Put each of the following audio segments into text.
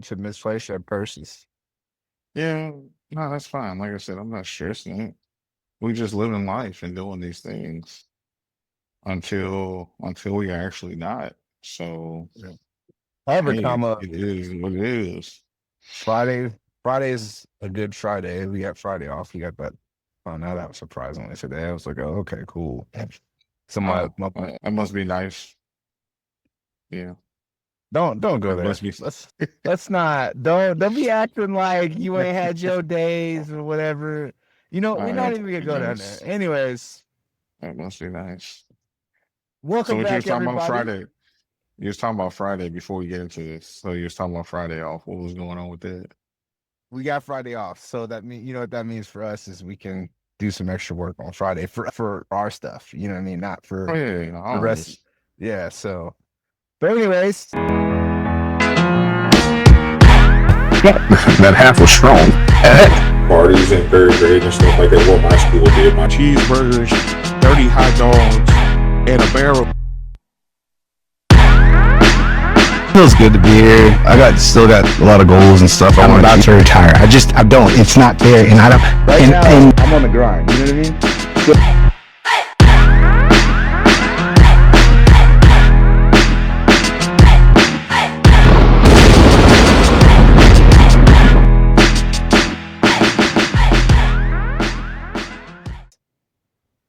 lead to misplaced purses. Yeah, no, that's fine. Like I said, I'm not stressing it. We just living life and doing these things until we are actually not. So Yeah. However, hey, comma it is what it is. Friday. Friday is a good Friday. We got Friday off. We got that. Oh, now that was surprisingly today. I was like, oh, okay, cool. So Oh, my that must be nice. Yeah, don't go it there. must be. Let's not don't be acting like you ain't had your days or whatever. We're not That even must gonna be go down there. nice. Anyways, That must be nice. So welcome what you was back, talking about everybody. Friday? You was talking about Friday before we get into this. So you was talking about Friday off. What was going on with that? We got Friday off, so that mean you know what that means for us is we can do some extra work on Friday for our stuff. You know what I mean? Not Oh for yeah, yeah, the rest. always. Yeah. So, but anyways, That half was strong. Parties in third grade and stuff like that. What my school did. My Cheeseburgers, 30 hot dogs, and a barrel. Feels good to be here. Still got a lot of goals and stuff. I'm about to retire. I don't. It's not there, and I don't. right And, now and I'm on the grind. You know what I mean?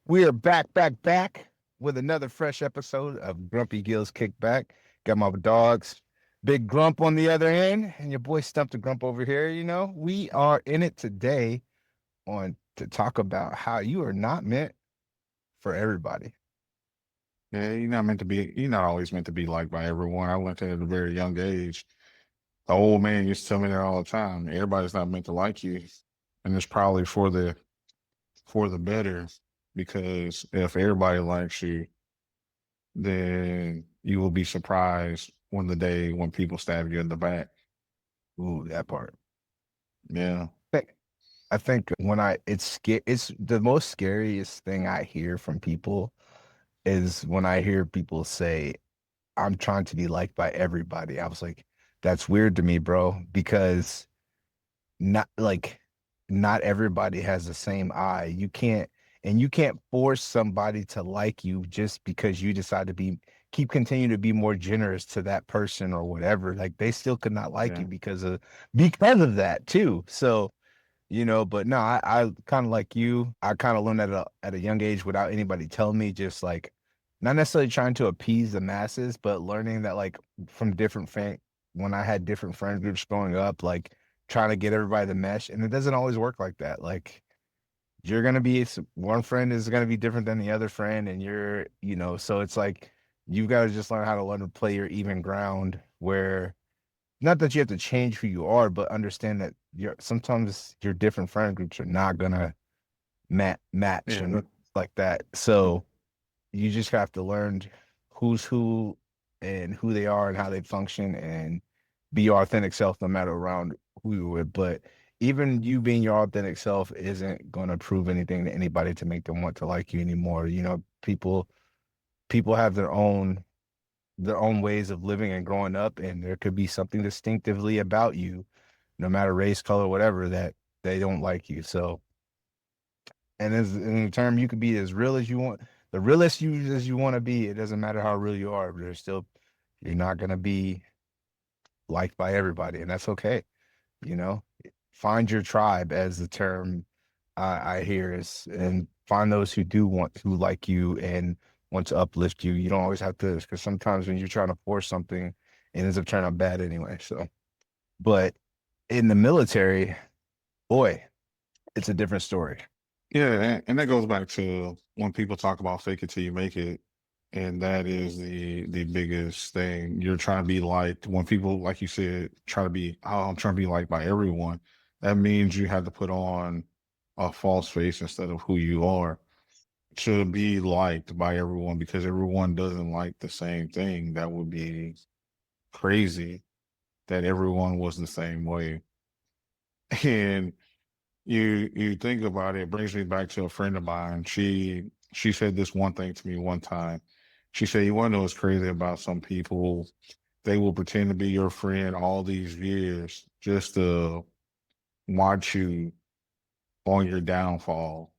We are back with another fresh episode of Grumpy Gills Kickback. Got my dogs, Big Grump on the other end, and your boy Stump the Grump over here. We are in it today on to talk about how you are not meant for everybody. Yeah, you're not meant to be. You're not always meant to be liked by everyone. I went there at a very young age. The old man used to tell me that all the time. Everybody's not meant to like you, and it's probably for the better because if everybody likes you, then you will be surprised when people stab you in the back. Ooh, that part. Yeah, think I think when it's the most scariest thing I hear from people is when I hear people say, I'm trying to be liked by everybody. I was like, that's weird to me, bro, because not like not everybody has the same eye. You can't force somebody to like you just because you decide to keep continuing to be more generous to that person or whatever. Like they still could not like yeah, you because of that too. So but no, I kind of like you. I kind of learned at a young age without anybody telling me, just like not necessarily trying to appease the masses, but learning that like from when I had different friend groups growing up, like trying to get everybody to mesh, and it doesn't always work like that. Like one friend is gonna be different than the other friend, and so it's like you've got to just learn how to learn to play your even ground where not that you have to change who you are, but understand that sometimes your different friend groups are not gonna match yeah. and like that. So you just have to learn who's who and who they are and how they function and be your authentic self no matter around who you're with. But even you being your authentic self isn't gonna prove anything to anybody to make them want to like you anymore. People have their own ways of living and growing up, and there could be something distinctively about you, no matter race, color, whatever, that they don't like you. So, and as in the term, you could be as real as you want, the realest you as you want to be. It doesn't matter how real you are, but you're not gonna be liked by everybody, and that's okay. You know, find your tribe, as the term I hear is, and find those who like you and want to uplift you. You don't always have to, because sometimes when you're trying to force something, it ends up turning out bad anyway. So, but in the military, boy, it's a different story. Yeah, and that goes back to when people talk about fake it till you make it, and that is the biggest thing. You're trying to be liked. When people, like you said, try to be, oh, I'm trying to be liked by everyone. That means you have to put on a false face instead of who you are to be liked by everyone because everyone doesn't like the same thing. That would be crazy that everyone was the same way. And you think about it, it brings me back to a friend of mine. She said this one thing to me one time. She said, "You want to know what's crazy about some people? they will pretend to be your friend all these years just to watch you on your downfall,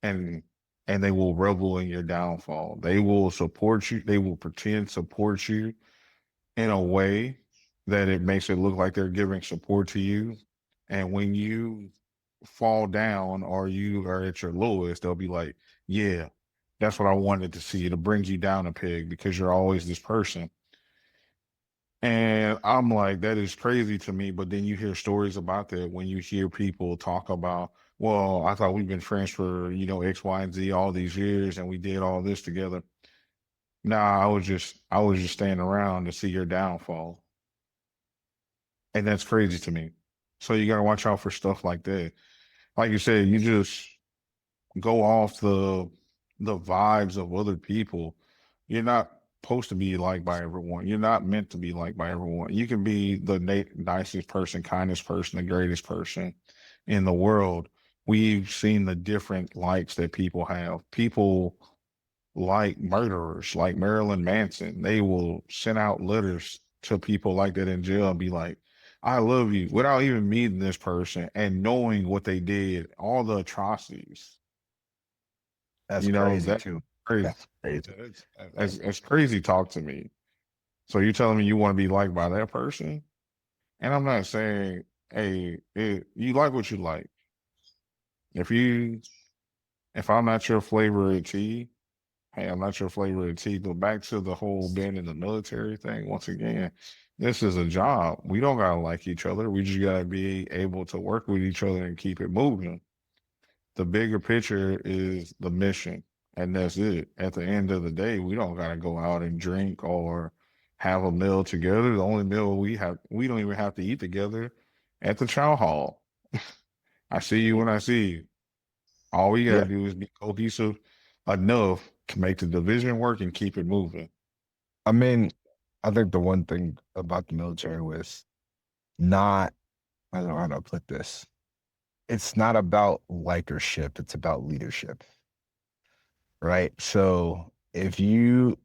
and they will revel in your downfall. They will support you. They will pretend support you in a way that it makes it look like they're giving support to you. And when you fall down or you are at your lowest, they'll be like, yeah, that's what I wanted to see. It'll bring you down a peg because you're always this person. And I'm like, that is crazy to me. But then you hear stories about that when you hear people talk about, well, I thought we've been friends for, X, Y, and Z all these years and we did all this together. Nah, I was just staying around to see your downfall. And that's crazy to me. So you gotta watch out for stuff like that. Like you said, you just go off the vibes of other people. You're not supposed to be liked by everyone. You're not meant to be liked by everyone. You can be the nicest person, kindest person, the greatest person in the world. We've seen the different likes that people have. People like murderers, like Marilyn Manson. They will send out letters to people like that in jail and be like, I love you, without even meeting this person and knowing what they did, all the atrocities. That's crazy That's too. crazy. That's crazy. That's crazy talk to me. So you're telling me you want to be liked by that person? And I'm not saying, hey, you like what you like. If you, if I'm not your flavor of tea, hey, I'm not your flavor of tea. But back to the whole being in the military thing. Once again, this is a job. We don't gotta like each other. We just gotta be able to work with each other and keep it moving. The bigger picture is the mission, and that's it. At the end of the day, we don't gotta go out and drink or have a meal together. The only meal we don't even have to eat together at the chow hall. I see you when I see you. All we gotta Yeah. do is be cohesive enough to make the division work and keep it moving. I mean, I think the one thing about the military was not, I don't know how to put this. It's not about likership, it's about leadership, right? So if you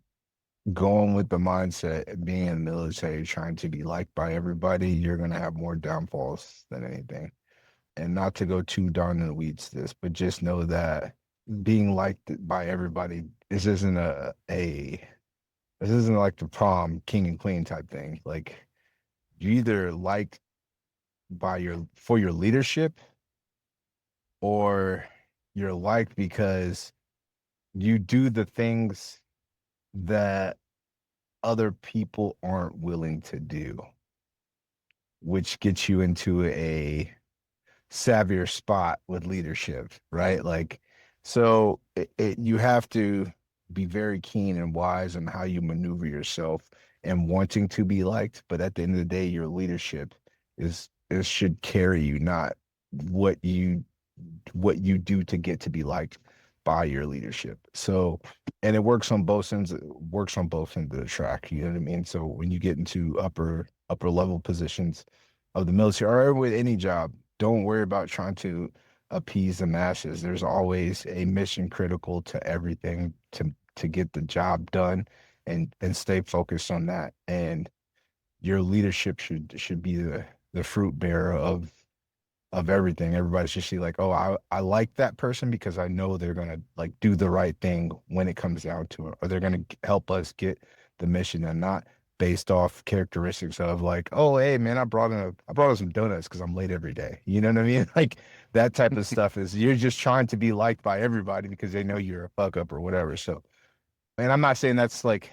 go in with the mindset of being in the military, trying to be liked by everybody, you're going to have more downfalls than anything. And not to go too down in the weeds this, but just know that being liked by everybody, this isn't like the prom king and queen type thing. Like you either liked by for your leadership, or you're liked because you do the things that other people aren't willing to do, which gets you into a savvier spot with leadership, right? Like, so you have to be very keen and wise on how you maneuver yourself and wanting to be liked. But at the end of the day, your leadership is should carry you, not what you do to get to be liked by your leadership. So, and it works on both ends. It works on both ends of the track. You know what I mean? So when you get into upper level positions of the military or with any job, don't worry about trying to appease the masses. There's always a mission critical to everything to get the job done, and stay focused on that. And your leadership should be the fruit bearer of everything. Everybody's just like, oh, I like that person because I know they're gonna like do the right thing when it comes down to it, or they're gonna help us get the mission, and not based off characteristics of like, oh, hey man, I brought in some donuts because I'm late every day. You know what I mean? Like that type of stuff is you're just trying to be liked by everybody because they know you're a fuck up or whatever. So, and I'm not saying that's like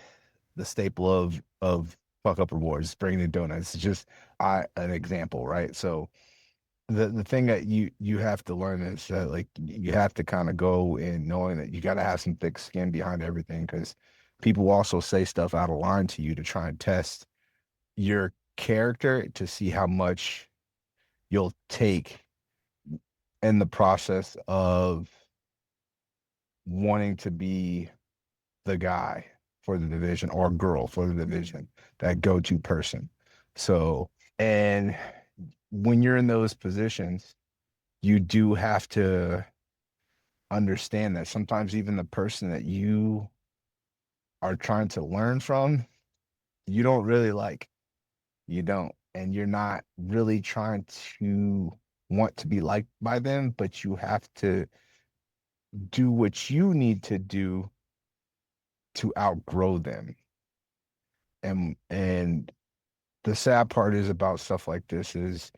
the staple of fuck up rewards, bringing in donuts. It's just an example, right? So the thing that you have to learn is that like you have to kind of go in knowing that you got to have some thick skin behind everything, because people also say stuff out of line to you to try and test your character to see how much you'll take in the process of wanting to be the guy for the division or girl for the division, that go-to person. So, and when you're in those positions, you do have to understand that sometimes even the person that you are trying to learn from you don't really like. You don't. And you're not really trying to want to be liked by them, but you have to do what you need to do to outgrow them. And the sad part is about stuff like this is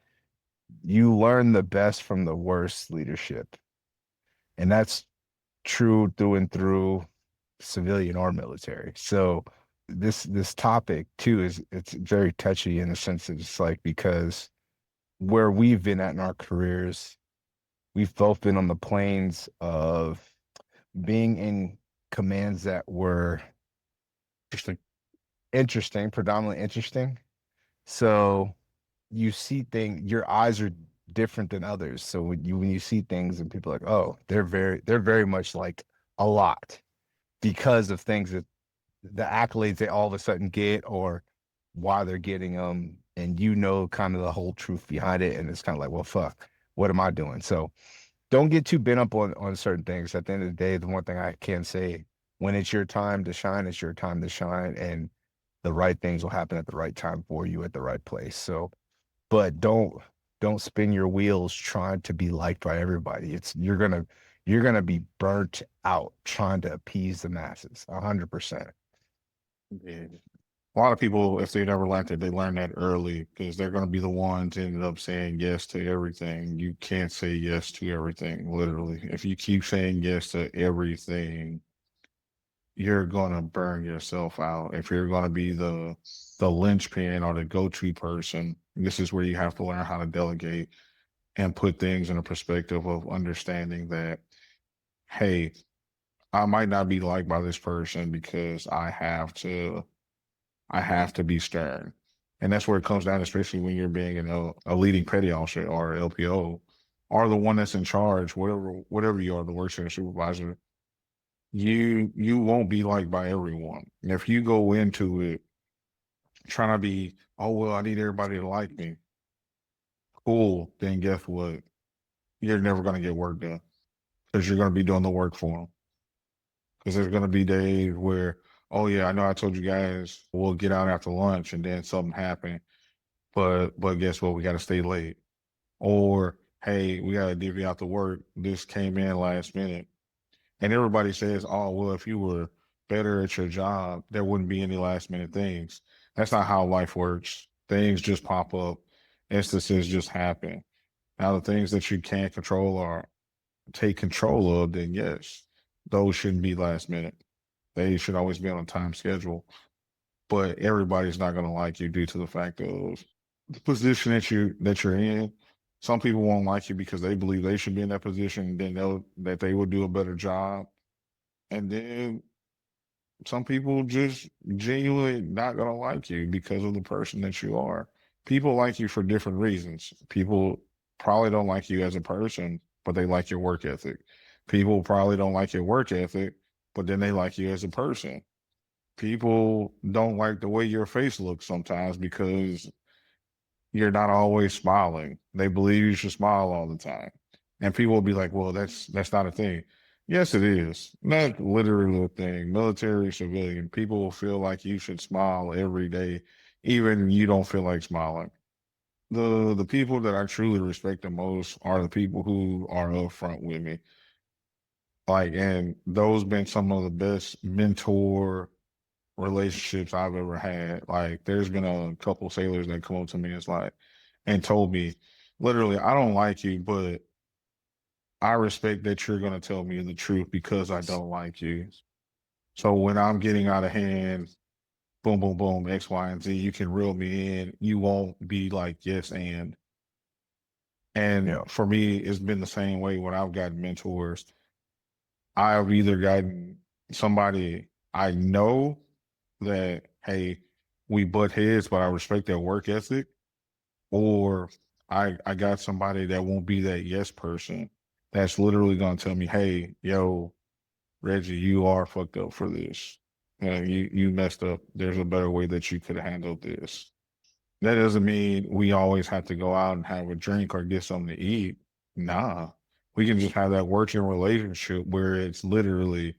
you learn the best from the worst leadership. And that's true through and through, civilian or military. So this topic too is it's very touchy in the sense that it's like because where we've been at in our careers, we've both been on the planes of being in commands that were predominantly interesting. So you see things, your eyes are different than others. So when you see things and people are like, oh, they're very much like a lot because of things that the accolades they all of a sudden get or why they're getting them, and you know kind of the whole truth behind it, and it's kind of like, well, fuck, what am I doing? So don't get too bent up on certain things. At the end of the day, the one thing I can say, when it's your time to shine, it's your time to shine, and the right things will happen at the right time for you at the right place. So, but don't spin your wheels trying to be liked by everybody. It's you're gonna be burnt out trying to appease the masses. 100%. Yeah. A lot of people, if they never learned it, they learn that early because they're going to be the ones ended up saying yes to everything. You can't say yes to everything, literally. If you keep saying yes to everything, you're going to burn yourself out. If you're going to be the linchpin or the go-to person, this is where you have to learn how to delegate and put things in a perspective of understanding that, hey, I might not be liked by this person because I have to be stern. And that's where it comes down, especially when you're being a leading petty officer or LPO or the one that's in charge, whatever you are, the work center supervisor, you won't be liked by everyone. And if you go into it trying to be, oh well, I need everybody to like me, cool, then guess what? You're never gonna get work done because you're gonna be doing the work for them. Because there's gonna be days where, oh yeah, I know I told you guys we'll get out after lunch and then something happened. But guess what? We got to stay late. Or hey, we got to divvy out the work. This came in last minute, and everybody says, "Oh, well, if you were better at your job, there wouldn't be any last minute things." That's not how life works. Things just pop up. Instances just happen. Now, the things that you can't control or take control of, then yes, those shouldn't be last minute. They should always be on a time schedule. But everybody's not going to like you due to the fact of the position that you're in. Some people won't like you because they believe they should be in that position, then that they will do a better job. And then some people just genuinely not gonna like you because of the person that you are. People like you for different reasons. People probably don't like you as a person, but they like your work ethic. People probably don't like your work ethic, but then they like you as a person. People don't like the way your face looks sometimes because you're not always smiling. They believe you should smile all the time. And people will be like, well, that's not a thing. Yes, it is. Not literally a thing. Military, civilian, people will feel like you should smile every day, even you don't feel like smiling. The people that I truly respect the most are the people who are upfront with me. Like, and those been some of the best mentor relationships I've ever had. Like, there's been a couple sailors that come up to me and told me, literally, I don't like you, but I respect that you're gonna tell me the truth because I don't like you. So when I'm getting out of hand, boom, boom, boom, X, Y, and Z, you can reel me in. You won't be like yes and. And Yeah. for me, it's been the same way when I've gotten mentors. I've either gotten somebody I know that, hey, we butt heads, but I respect their work ethic, or I got somebody that won't be that yes person that's literally gonna tell me, hey, yo, Reggie, you are fucked up for this. You messed up. There's a better way that you could have handled this. That doesn't mean we always have to go out and have a drink or get something to eat. Nah. We can just have that working relationship where it's literally,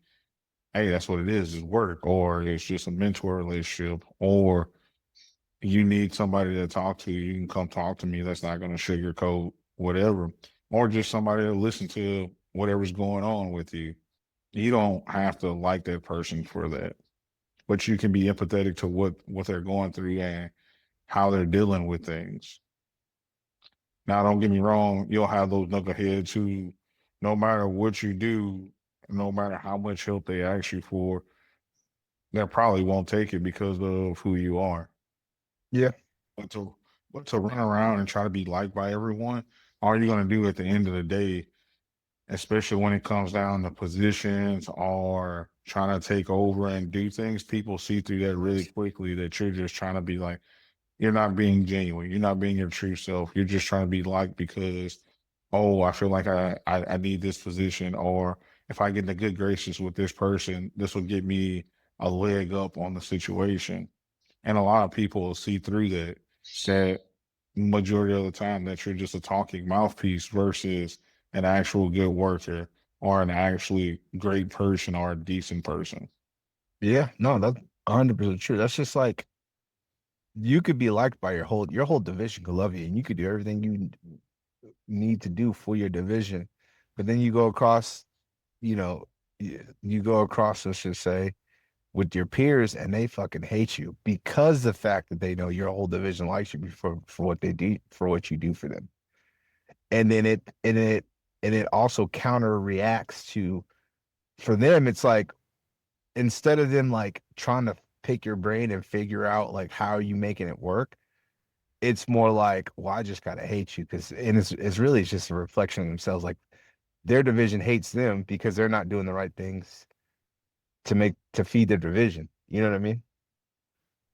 hey, that's what it is work, or it's just a mentor relationship, or you need somebody to talk to, you can come talk to me. That's not going to sugarcoat whatever, or just somebody to listen to whatever's going on with you. You don't have to like that person for that, but you can be empathetic to what they're going through and how they're dealing with things. Now, don't get me wrong, you'll have those knuckleheads who, no matter what you do, no matter how much help they ask you for, they probably won't take it because of who you are. Yeah. But to run around and try to be liked by everyone, all you're gonna do at the end of the day, especially when it comes down to positions or trying to take over and do things, people see through that really quickly that you're just trying to be like, you're not being genuine. You're not being your true self. You're just trying to be liked because, oh, I feel like I need this position, or if I get in the good graces with this person, this will get me a leg up on the situation. And a lot of people will see through that majority of the time that you're just a talking mouthpiece versus an actual good worker or an actually great person or a decent person. Yeah. No, that's 100% true. That's just like you could be liked by your whole division could love you, and you could do everything you need to do for your division. But then you go across, you know, you go across, let's just say, with your peers, and they fucking hate you because the fact that they know your whole division likes you for what they do, for what you do for them. And then it also counter reacts to, for them, it's like, instead of them like trying to pick your brain and figure out like how are you making it work, it's more like, well, I just gotta hate you, because, and it's really just a reflection of themselves. Like their division hates them because they're not doing the right things to feed their division. You know what I mean?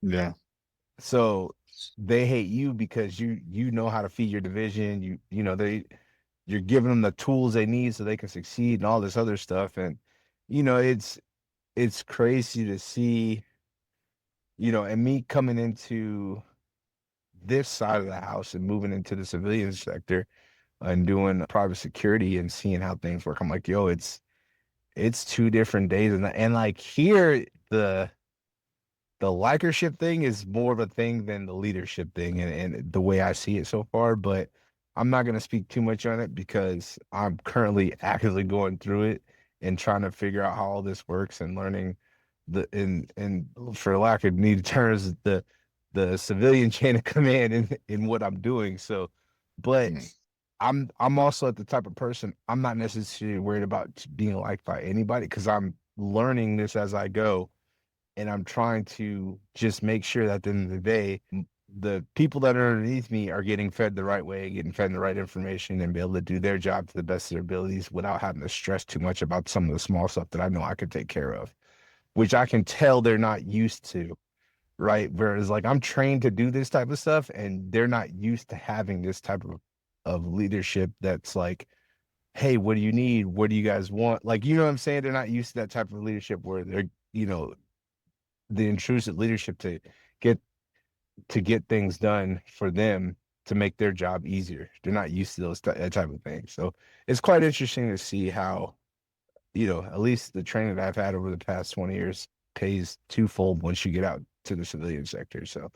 Yeah. So they hate you because you know how to feed your division. You're giving them the tools they need so they can succeed and all this other stuff. And it's crazy to see, and me coming into this side of the house and moving into the civilian sector and doing private security and seeing how things work. I'm like, yo, it's two different days, and like here the likership thing is more of a thing than the leadership thing, and the way I see it so far. But I'm not going to speak too much on it because I'm currently actively going through it and trying to figure out how all this works and learning and for lack of need terms, the civilian chain of command in what I'm doing. So, but I'm also at the type of person, I'm not necessarily worried about being liked by anybody because I'm learning this as I go, and I'm trying to just make sure that at the end of the day, the people that are underneath me are getting fed the right way, getting fed the right information, and be able to do their job to the best of their abilities without having to stress too much about some of the small stuff that I know I could take care of, which I can tell they're not used to, right? Whereas like I'm trained to do this type of stuff, and they're not used to having this type of leadership that's like, hey, what do you need? What do you guys want? Like, you know what I'm saying? They're not used to that type of leadership where they're, the intrusive leadership get get things done for them to make their job easier. They're not used to that type of thing. So it's quite interesting to see how, at least the training that I've had over the past 20 years pays twofold once you get out to the civilian sector. So,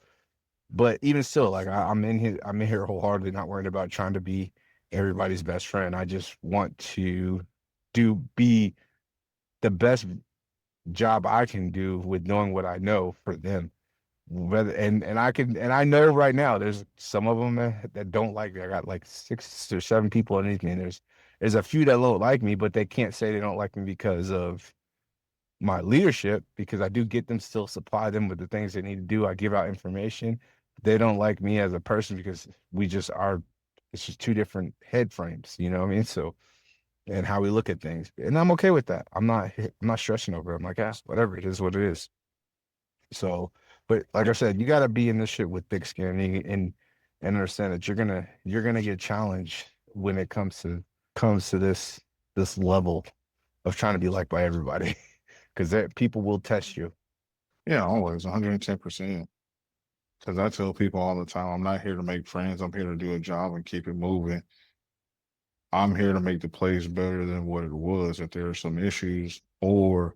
but even still, like I'm in here wholeheartedly not worried about trying to be everybody's best friend. I just want to be the best job I can do with knowing what I know for them. Whether and I know right now there's some of them that don't like me. I got like 6 or 7 people underneath me, and there's a few that don't like me, but they can't say they don't like me because of my leadership, because I do get them, still supply them with the things they need to do. I give out information. They don't like me as a person because we just are, it's just two different head frames, you know what I mean? So, and how we look at things. And I'm okay with that. I'm not stressing over it. I'm like, whatever, it is what it is. So, but like I said, you got to be in this shit with thick skin and understand that you're gonna get challenged when it comes to this level of trying to be liked by everybody, because people will test you. Yeah, always 110%. Because I tell people all the time, I'm not here to make friends. I'm here to do a job and keep it moving. I'm here to make the place better than what it was. If there are some issues, or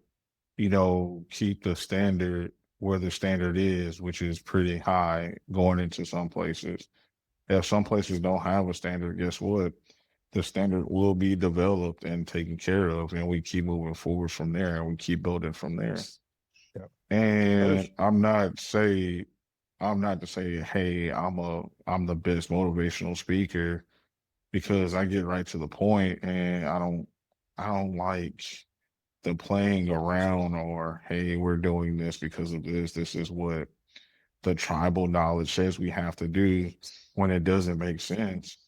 keep the standard where the standard is, which is pretty high going into some places. If some places don't have a standard, guess what? The standard will be developed and taken care of, and we keep moving forward from there, and we keep building from there. Yep. And I'm not to say, hey, I'm the best motivational speaker, because I get right to the point, and I don't like the playing around, or hey, we're doing this because of this. This is what the tribal knowledge says we have to do, when it doesn't make sense.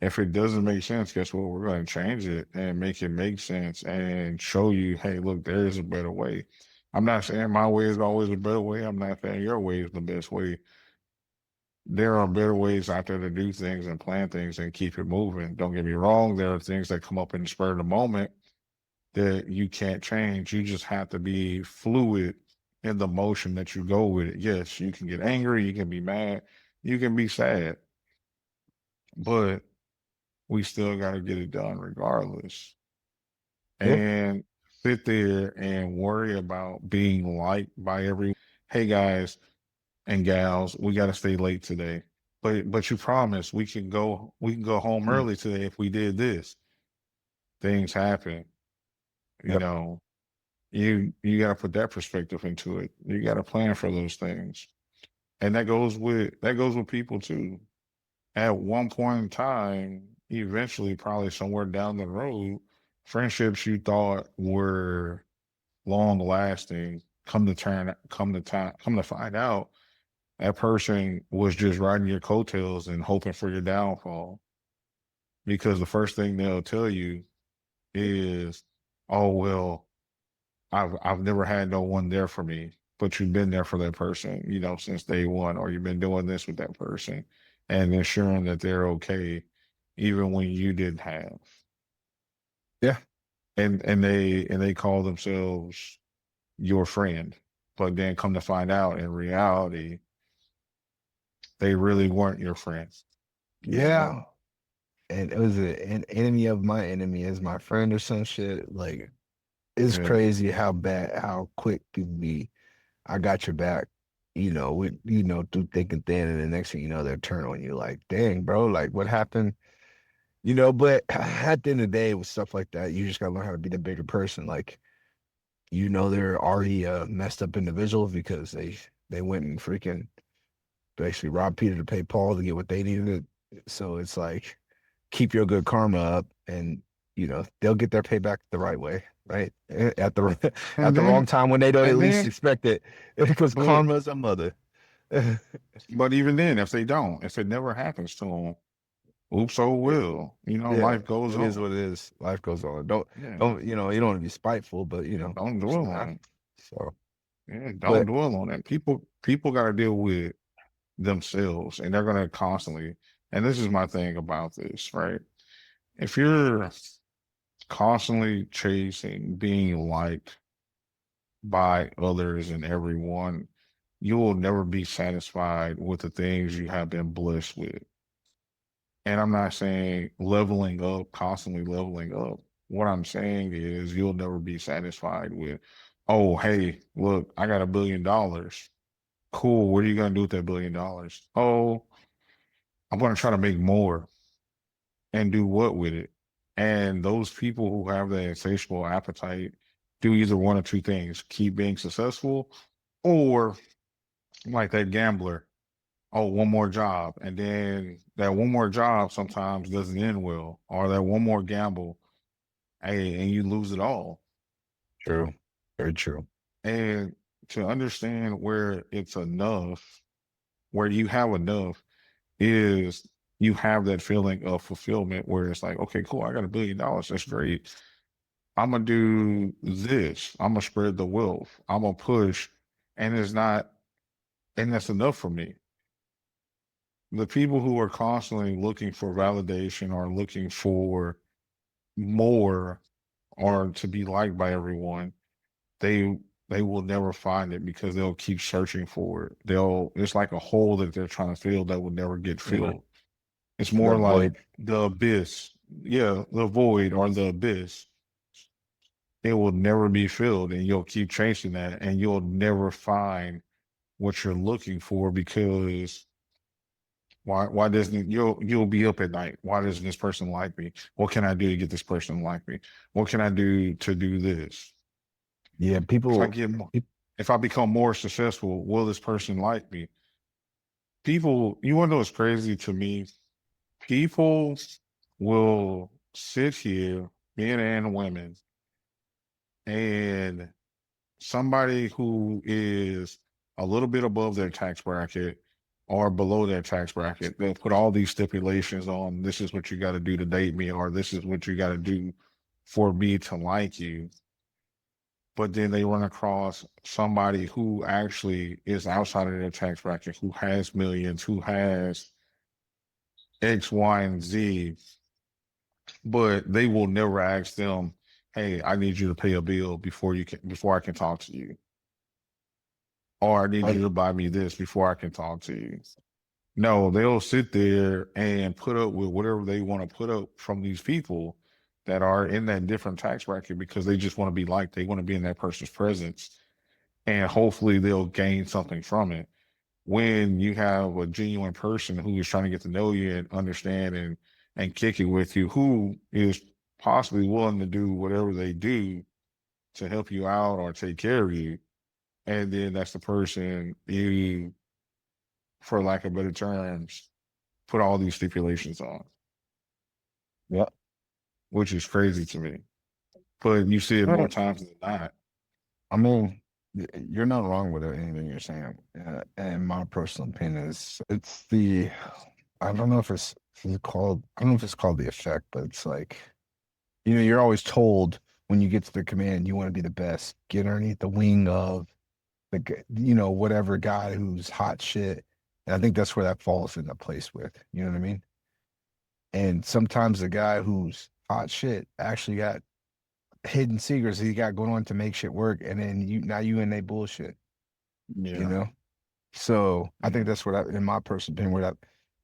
If it doesn't make sense, guess what? We're going to change it and make it make sense and show you, hey, look, there is a better way. I'm not saying my way is always a better way. I'm not saying your way is the best way. There are better ways out there to do things and plan things and keep it moving. Don't get me wrong. There are things that come up in the spur of the moment that you can't change. You just have to be fluid in the motion that you go with it. Yes, you can get angry. You can be mad. You can be sad. But we still got to get it done regardless. Yeah. And sit there and worry about being liked by everyone. Hey guys and gals, we got to stay late today. But you promise we can go home early today if we did this. Things happen. You Yep. know, you got to put that perspective into it. You got to plan for those things. And that goes with people too. At one point in time, eventually, probably somewhere down the road, friendships you thought were long lasting come to find out, that person was just riding your coattails and hoping for your downfall. Because the first thing they'll tell you is, "Oh well, I've never had no one there for me," but you've been there for that person, since day one, or you've been doing this with that person and ensuring that they're okay, even when you didn't have. Yeah. And they call themselves your friend, but then come to find out, in reality, they really weren't your friends. Yeah. And it was an enemy of my enemy is my friend or some shit. Like, it's Yeah. crazy how quick people be. I got your back, through thick and thin, and the next thing you know, they're turning on you like, dang, bro, like what happened? But at the end of the day, with stuff like that, you just gotta learn how to be the bigger person. Like, they're already messed up individuals because they went and freaking basically robbed Peter to pay Paul to get what they needed. So it's like, keep your good karma up, and they'll get their payback the right way, right? At the at the wrong time when they don't at least expect it, because karma is a mother. But even then, if it never happens to them, oops, oh well. Life goes on. It is what it is. Life goes on. Don't you don't want to be spiteful, but don't dwell on it. So don't dwell on it. People got to deal with themselves, and they're gonna constantly. And this is my thing about this, right? If you're constantly chasing being liked by others and everyone, you will never be satisfied with the things you have been blessed with. And I'm not saying constantly leveling up. What I'm saying is you'll never be satisfied with, oh, hey, look, I got $1 billion. Cool. What are you going to do with that $1 billion? Oh, I'm going to try to make more. And do what with it? And those people who have that insatiable appetite do either one of two things: keep being successful, or like that gambler, oh, one more job. And then that one more job sometimes doesn't end well, or that one more gamble, hey, and you lose it all. True. Very true. And to understand where it's enough, where you have enough, is you have that feeling of fulfillment where it's like, okay, cool, I got $1 billion. That's great. I'm going to do this. I'm going to spread the wealth. I'm going to push. And that's enough for me. The people who are constantly looking for validation, or looking for more, or to be liked by everyone, they will never find it, because they'll keep searching for it. It's like a hole that they're trying to fill that will never get filled. It's more like the abyss. Yeah, the void or the abyss. it will never be filled, and you'll keep chasing that, and you'll never find what you're looking for because why doesn't you'll be up at night? Why doesn't this person like me? What can I do to get this person to like me? What can I do to do this? Yeah, If I people. get more, if I become more successful, will this person like me? People, you want to know what's crazy to me? People will sit here, men and women, and somebody who is a little bit above their tax bracket or below their tax bracket, they'll put all these stipulations on this is what you got to do to date me, or this is what you got to do for me to like you. But then they run across somebody who actually is outside of their tax bracket, who has millions, who has X, Y, and Z, but they will never ask them, "Hey, I need you to pay a bill before I can talk to you," or "I need you to buy me this before I can talk to you." No, they'll sit there and put up with whatever they want to put up from these people that are in that different tax bracket because they just want to be liked. They want to be in that person's presence, and hopefully they'll gain something from it. When you have a genuine person who is trying to get to know you and understand and kick it with you, who is possibly willing to do whatever they do to help you out or take care of you, and then that's the person you, for lack of better terms, put all these stipulations on, Yeah. which is crazy to me. But you see it more times than not. I mean, you're not wrong with anything you're saying. And my personal opinion is it's the, I don't know if it's called, I don't know if it's called the effect, but it's like, you're always told when you get to the command, you want to be the best, get underneath the wing of whatever guy who's hot shit. And I think that's where that falls into place with, you know what I mean? And sometimes the guy who's hot shit actually got hidden secrets he got going on to make shit work, and then you in that bullshit, Yeah. So I think that's in my personal opinion, where that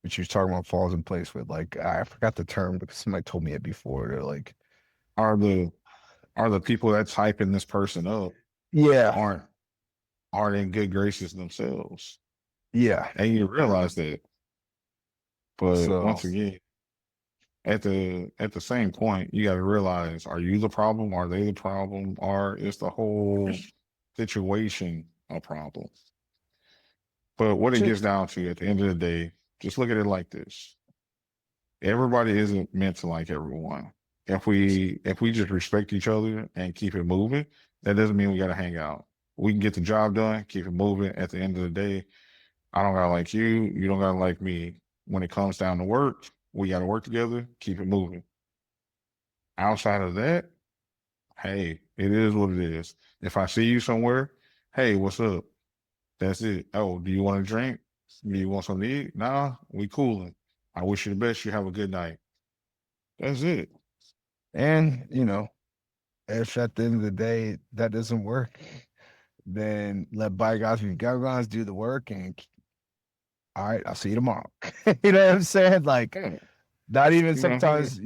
what you was talking about falls in place with. Like, I forgot the term because somebody told me it before. They're like, Are the people that's hyping this person up yeah, aren't in good graces themselves, yeah. and you realize that. But So once again, at the same point, you got to realize: are you the problem? Are they the problem? Or is the whole situation a problem? But what it gets down to at the end of the day, just look at it like this: everybody isn't meant to like everyone. If we just respect each other and keep it moving, that doesn't mean we got to hang out. We can get the job done, keep it moving. At the end of the day, I don't gotta like you, you don't gotta like me. When it comes down to work, we gotta work together, keep it moving. Outside of that, hey, it is what it is. If I see you somewhere, hey, what's up? That's it. Oh, do you want a drink? Do you want something to eat? Nah, we cooling. I wish you the best. You have a good night. That's it. and if at the end of the day that doesn't work, then let bygones be bygones, do the work, and all right, I'll see you tomorrow. You know what I'm saying? Like, Yeah, not even you know, 100, sometimes,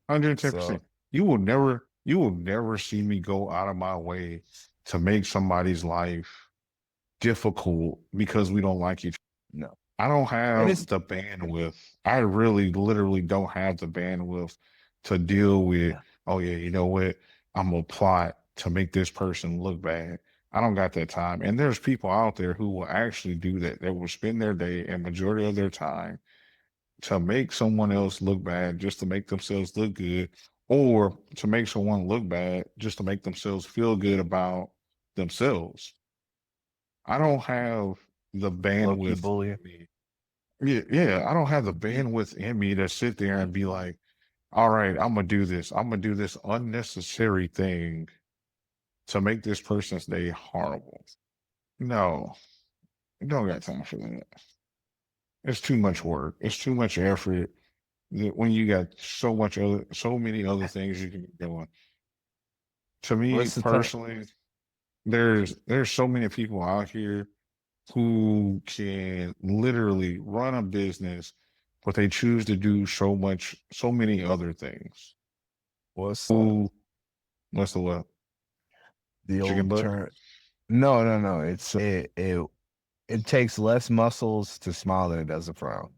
110%. so You will never see me go out of my way to make somebody's life difficult because we don't like each other. no. I don't And have it's the bandwidth. I really, literally don't have the bandwidth to deal with, yeah. oh, yeah, you know what? I'm going to plot to make this person look bad. I don't got that time. And there's people out there who will actually do that. They will spend their day and majority of their time to make someone else look bad just to make themselves look good, or to make someone look bad just to make themselves feel good about themselves. I don't have the Low key bandwidth bullying. in me. Yeah, I don't have the bandwidth in me to sit there and be like, all right, I'm gonna do this. I'm gonna do this unnecessary thing to make this person's day horrible. No, you don't got time for that. It's too much work. It's too much effort when you got so many other things you can be doing. To me What's the time? personally, there's so many people out here who can literally run a business, but they choose to do so many other things. What's Who What's the what? The Chicken old butt? term. No. It takes less muscles to smile than it does to frown.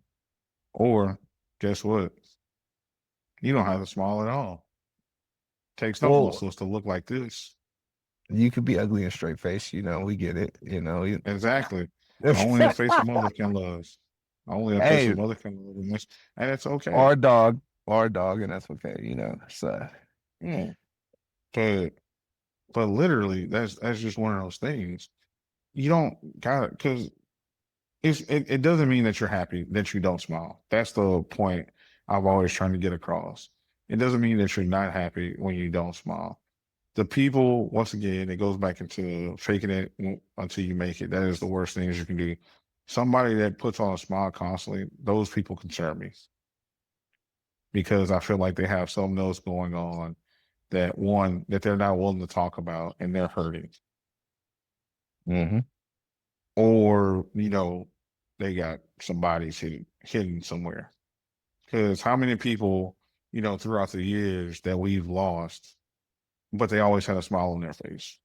Or guess what? You don't have to smile at all. Takes no Well, muscles to look like this. you could be ugly and straight face. We get it. Exactly. Only a face a mother can love. Only a face a Hey, mother can love, and it's okay. or a dog, and that's okay. So Yeah. But literally, that's just one of those things. You don't got because it doesn't mean that you're happy that you don't smile. That's the point I've always trying to get across. It doesn't mean that you're not happy when you don't smile. The people, once again, it goes back into faking it until you make it. That is the worst things you can do. Somebody that puts on a smile constantly, those people concern me because I feel like they have something else going on that they're not willing to talk about and they're hurting. hmm Or, they got some bodies hidden somewhere. Because how many people, throughout the years that we've lost, but they always had a smile on their face.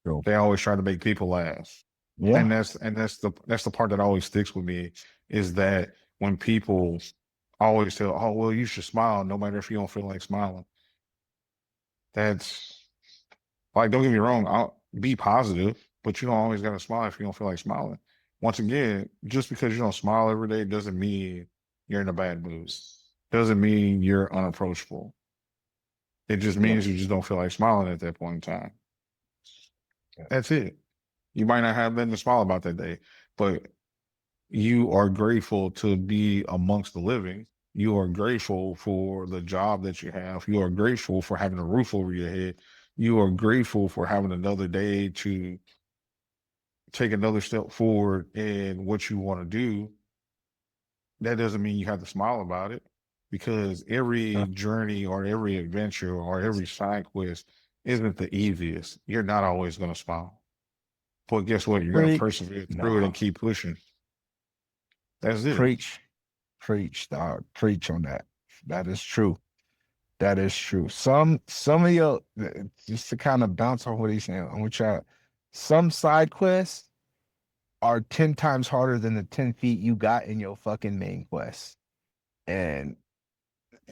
True. They always try to make people laugh. Yeah. And that's the part that always sticks with me is that when people always tell, oh, well, you should smile no matter if you don't feel like smiling. That's like, don't get me wrong, I'll be positive, but you don't always got to smile if you don't feel like smiling. Once again, just because you don't smile every day doesn't mean you're in a bad mood. Doesn't mean you're unapproachable. It just means you just don't feel like smiling at that point in time. That's it. You might not have nothing to smile about that day, but you are grateful to be amongst the living. You are grateful for the job that you have. You are grateful for having a roof over your head. You are grateful for having another day to take another step forward in what you want to do. That doesn't mean you have to smile about it because every journey or every adventure or every side quest isn't the easiest. You're not always going to smile. But guess what? You're going to persevere through it and keep pushing. That's it. Preach, dog. Preach on that. That is true. That is true. Some of your just to kind of bounce off what he's saying. I'm gonna try. Some side quests are 10 times harder than the 10 feet you got in your fucking main quest, and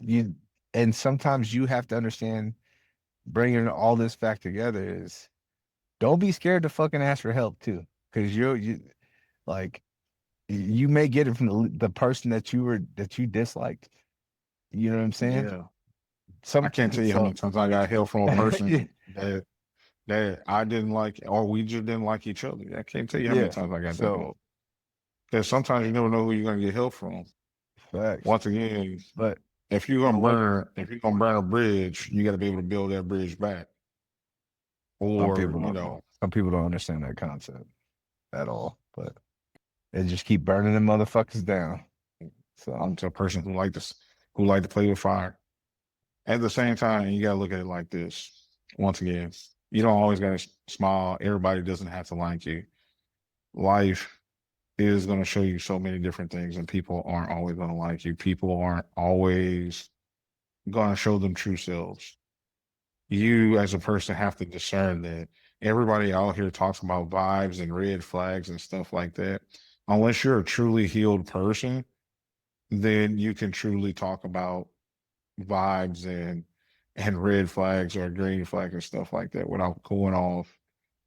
you and sometimes you have to understand bringing all this back together is don't be scared to fucking ask for help too, because like you may get it from the person that you disliked. You know what I'm saying? Yeah. I can't tell you how many times I got help from a person that I didn't like, or we just didn't like each other. I can't tell you how many times I got that. Because sometimes you never know who you're gonna get help from. Facts. Once again, but if you're gonna burn a bridge, you got to be able to build that bridge back. Or some people don't understand that concept at all, but they just keep burning them motherfuckers down. So I'm to a person who like to play with fire. At the same time, you gotta look at it like this. Once again, you don't always gotta smile. Everybody doesn't have to like you. Life is gonna show you so many different things, and people aren't always gonna like you. People aren't always gonna show them true selves. You as a person have to discern that. Everybody out here talks about vibes and red flags and stuff like that. Unless you're a truly healed person, then you can truly talk about vibes and red flags or green flag and stuff like that without going off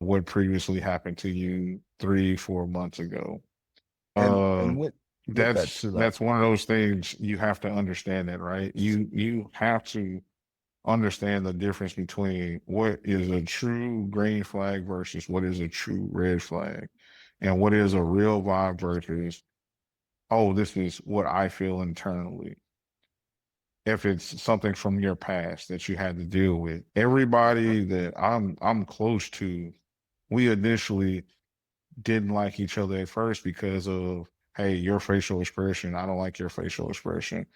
what previously happened to you 3-4 months ago. That's one of those things you have to understand that, right? You have to understand the difference between what is a true green flag versus what is a true red flag, and what is a real vibe versus, oh, this is what I feel internally. If it's something from your past that you had to deal with, everybody that I'm close to, we initially didn't like each other at first because of, hey, your facial expression, I don't like your facial expression.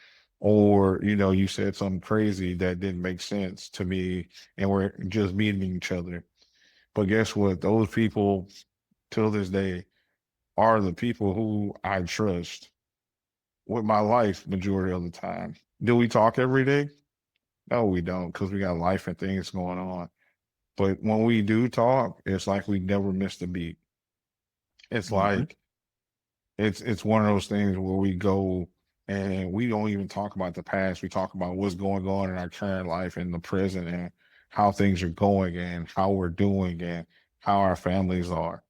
Or, you said something crazy that didn't make sense to me and we're just meeting each other. But guess what? Those people till this day are the people who I trust with my life majority of the time. Do we talk every day? No, we don't, because we got life and things going on. But when we do talk, it's like we never missed a beat. It's like it's one of those things where we go and we don't even talk about the past. We talk about what's going on in our current life in the present and how things are going and how we're doing and how our families are.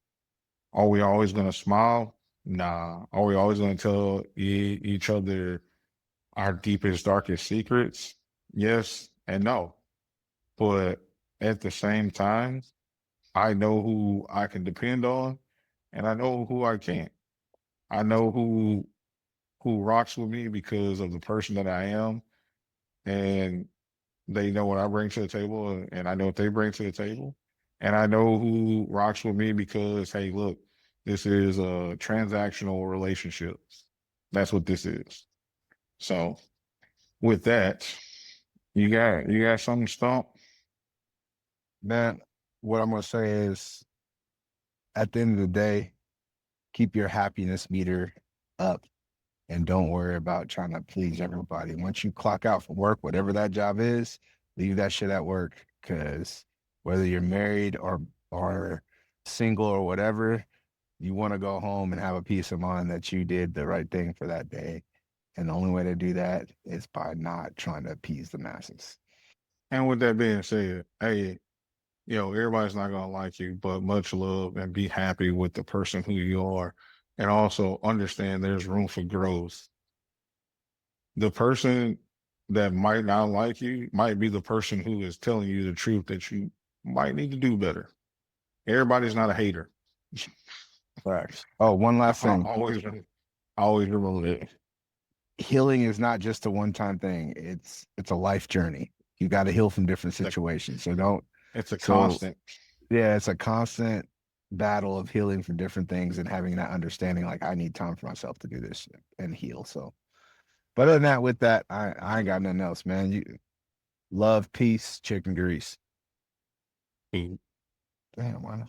Are we always going to smile? Nah. Are we always going to tell each other our deepest, darkest secrets? Yes and no. But at the same time, I know who I can depend on and I know who I can't. I know who rocks with me because of the person that I am, and they know what I bring to the table, and I know what they bring to the table, and I know who rocks with me because hey, look, this is a transactional relationship. That's what this is. So with that, you got something, Stump? Man, what I'm gonna say is, at the end of the day, keep your happiness meter up and don't worry about trying to please everybody. Once you clock out from work, whatever that job is, leave that shit at work. Cause whether you're married or single or whatever, you want to go home and have a peace of mind that you did the right thing for that day. And the only way to do that is by not trying to appease the masses. And with that being said, hey, everybody's not gonna like you, but much love and be happy with the person who you are, and also understand there's room for growth. The person that might not like you might be the person who is telling you the truth that you might need to do better. Everybody's not a hater. Facts. Oh, one last I thing. always remember that. Healing is not just a one-time thing. It's a life journey. You got to heal from different situations. So don't. It's a So constant. yeah, it's a constant battle of healing from different things and having that understanding. Like I need time for myself to do this and heal. So, but other than that, with that, I ain't got nothing else, man. You love, peace, chicken grease. Damn, why not?